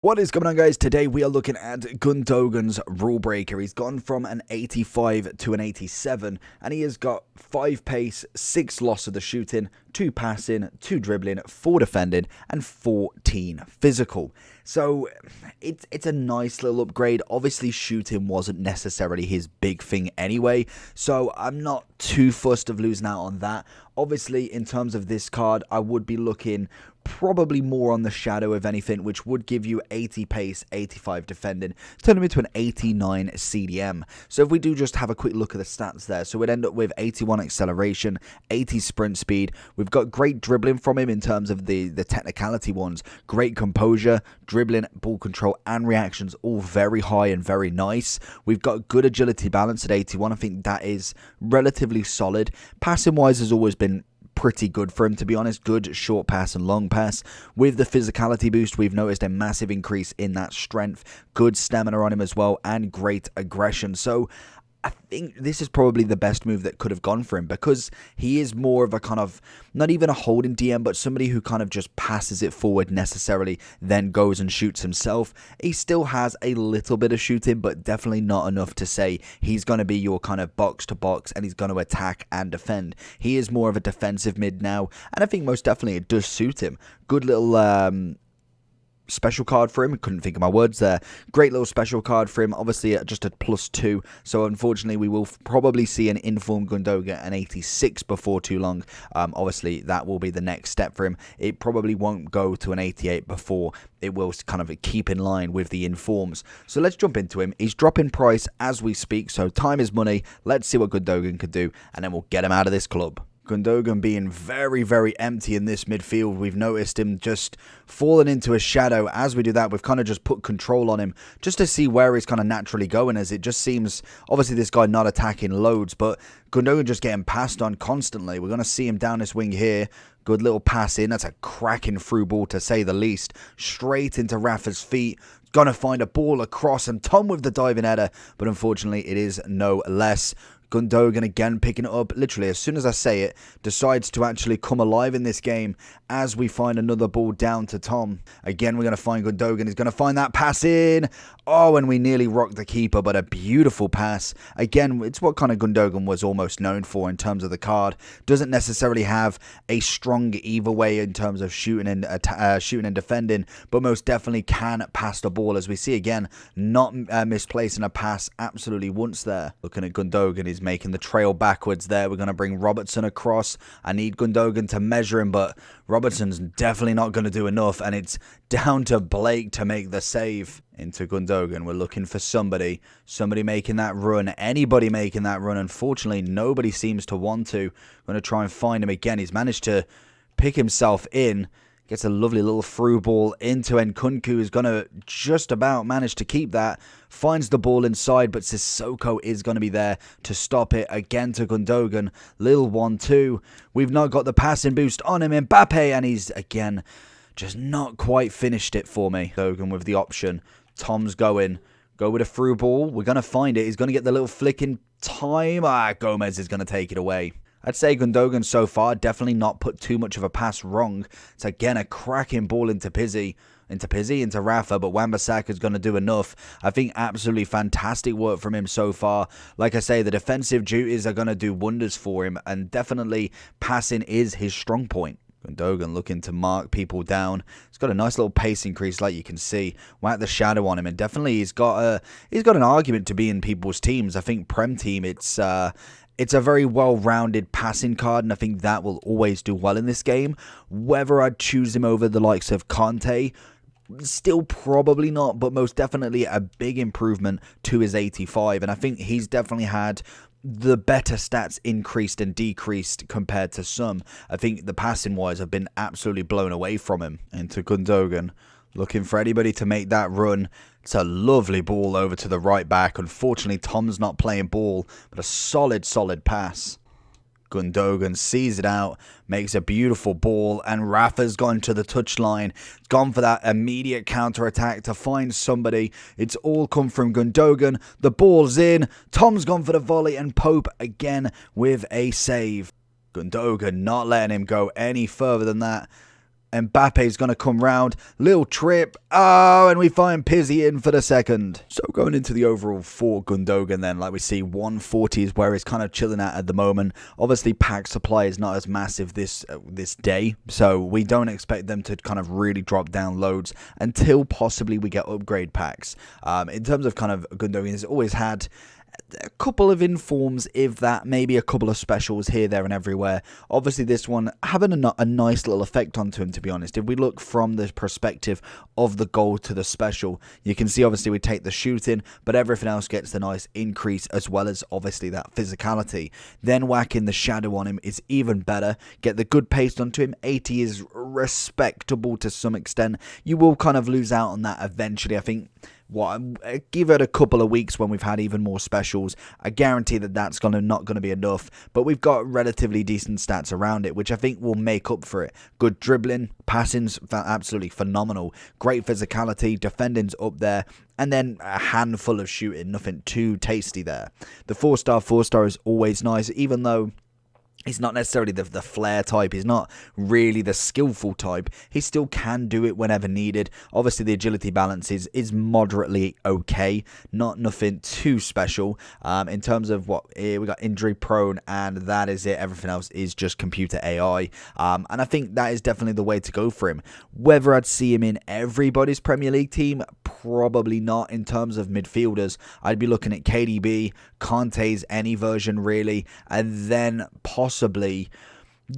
What is going on, guys? Today we are looking at Gundogan's Rulebreaker. He's gone from an 85 to an 87, and he has got 5 pace, 6 loss of the shooting, 2 passing, 2 dribbling, 4 defending, and 14 physical. So it's a nice little upgrade. Obviously, shooting wasn't necessarily his big thing anyway, so I'm not too fussed of losing out on that. Obviously, in terms of this card, I would be looking probably more on the shadow of anything, which would give you 80 pace, 85 defending, turn him into an 89 CDM. So if we do just have a quick look at the stats there, so we'd end up with 81 acceleration, 80 sprint speed. We've got great dribbling from him in terms of the technicality ones, great composure, dribbling, ball control, and reactions, all very high and very nice. We've got good agility balance at 81. I think that is relatively solid. Passing wise has always been pretty good for him, to be honest. Good short pass and long pass. With the physicality boost, we've noticed a massive increase in that strength. Good stamina on him as well, and great aggression. So I think this is probably the best move that could have gone for him, because he is more of a kind of, not even a holding DM, but somebody who kind of just passes it forward necessarily, then goes and shoots himself. He still has a little bit of shooting, but definitely not enough to say he's going to be your kind of box to box and he's going to attack and defend. He is more of a defensive mid now, and I think most definitely it does suit him. Good little special card for him. Couldn't think of my words there. Great little special card for him. Obviously just a +2, so unfortunately we will probably see an informed Gundogan an 86 before too long. Obviously that will be the next step for him. It probably won't go to an 88 before it will kind of keep in line with the informs. So let's jump into him. He's dropping price as we speak, so time is money. Let's see what Gundogan could do, and then we'll get him out of this club. Gundogan being very, very empty in this midfield. We've noticed him just falling into a shadow. As we do that, we've kind of just put control on him just to see where he's kind of naturally going, as it just seems, obviously this guy not attacking loads, but Gundogan just getting passed on constantly. We're going to see him down this wing here. Good little pass in. That's a cracking through ball, to say the least. Straight into Rafa's feet. Gonna find a ball across, and Tom with the diving header, but unfortunately it is no less. Gundogan again picking it up, literally as soon as I say it, decides to actually come alive in this game as we find another ball down to Tom. Again, we're going to find Gundogan. He's going to find that pass in. Oh, and we nearly rocked the keeper, but a beautiful pass. Again, it's what kind of Gundogan was almost known for in terms of the card. Doesn't necessarily have a strong either way in terms of shooting and defending, but most definitely can pass the ball, as we see again, not misplacing a pass absolutely once there. Looking at Gundogan, he's making the trail backwards there. We're going to bring Robertson across. I need Gundogan to measure him, but Robertson's definitely not going to do enough, and it's down to Blake to make the save. Into Gundogan, we're looking for somebody making that run, anybody making that run. Unfortunately, nobody seems to want to. Going to try and find him again. He's managed to pick himself in. Gets a lovely little through ball into Nkunku, who's going to just about manage to keep that. Finds the ball inside, but Sissoko is going to be there to stop it. Again to Gundogan. Little 1-2. We've not got the passing boost on him. Mbappe, and he's, again, just not quite finished it for me. Gundogan with the option. Tom's going. Go with a through ball. We're going to find it. He's going to get the little flick in time. Gomez is going to take it away. I'd say Gundogan so far definitely not put too much of a pass wrong. It's again a cracking ball into Rafa, but Wan-Bissaka is going to do enough. I think absolutely fantastic work from him so far. Like I say, the defensive duties are going to do wonders for him, and definitely passing is his strong point. Gundogan looking to mark people down. He's got a nice little pace increase, like you can see. Whack the shadow on him, and definitely he's got an argument to be in people's teams. I think Prem team, it's a very well-rounded passing card, and I think that will always do well in this game. Whether I'd choose him over the likes of Conte, still probably not, but most definitely a big improvement to his 85, and I think he's definitely had the better stats increased and decreased compared to some. I think the passing wise have been absolutely blown away from him. Into Gundogan, looking for anybody to make that run. It's a lovely ball over to the right back. Unfortunately, Tom's not playing ball, but a solid pass. Gundogan sees it out, makes a beautiful ball, and Rafa's gone to the touchline. Gone for that immediate counter-attack to find somebody. It's all come from Gundogan. The ball's in. Tom's gone for the volley, and Pope again with a save. Gundogan not letting him go any further than that. Mbappe's going to come round. Little trip. Oh, and we find Pizzi in for the second. So going into the overall for Gundogan then, like we see 140 is where he's kind of chilling at the moment. Obviously, pack supply is not as massive this day, so we don't expect them to kind of really drop down loads until possibly we get upgrade packs. In terms of kind of Gundogan, he's always had a couple of informs, if that, maybe a couple of specials here, there and everywhere. Obviously this one having a nice little effect onto him, to be honest. If we look from the perspective of the goal to the special, you can see obviously we take the shooting, but everything else gets the nice increase, as well as obviously that physicality. Then whacking the shadow on him is even better. Get the good pace onto him. 80 is respectable to some extent. You will kind of lose out on that eventually, I think. Give it a couple of weeks when we've had even more specials. I guarantee that that's not going to be enough, but we've got relatively decent stats around it, which I think will make up for it. Good dribbling, passing's absolutely phenomenal, great physicality, defending's up there, and then a handful of shooting, nothing too tasty there. The 4-star is always nice, even though he's not necessarily the flair type. He's not really the skillful type. He still can do it whenever needed. Obviously, the agility balance is moderately okay. Nothing too special. In terms of what we got, injury prone, and that is it. Everything else is just computer AI. And I think that is definitely the way to go for him. Whether I'd see him in everybody's Premier League team, probably not. In terms of midfielders, I'd be looking at KDB, Kante's any version really, and then possibly,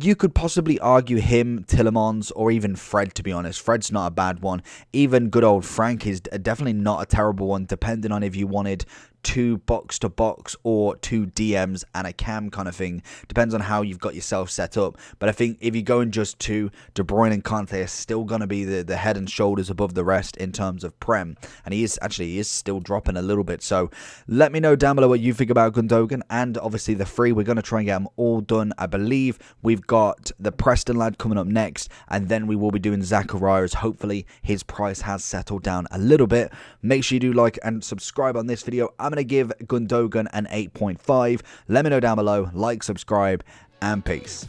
you could possibly argue him, Tielemans, or even Fred, to be honest. Fred's not a bad one. Even good old Frank is definitely not a terrible one, depending on if you wanted 2 box-to-box or 2 DMs and a cam kind of thing. Depends on how you've got yourself set up. But I think if you're going just 2, De Bruyne and Kante are still going to be the head and shoulders above the rest in terms of Prem. And he is still dropping a little bit. So let me know down below what you think about Gundogan. And obviously the free, we're going to try and get them all done. I believe we've got the Preston lad coming up next. And then we will be doing Zacharias. Hopefully his price has settled down a little bit. Make sure you do like and subscribe on this video. I'm going to give Gundogan an 8.5. Let me know down below. Like, subscribe, and peace.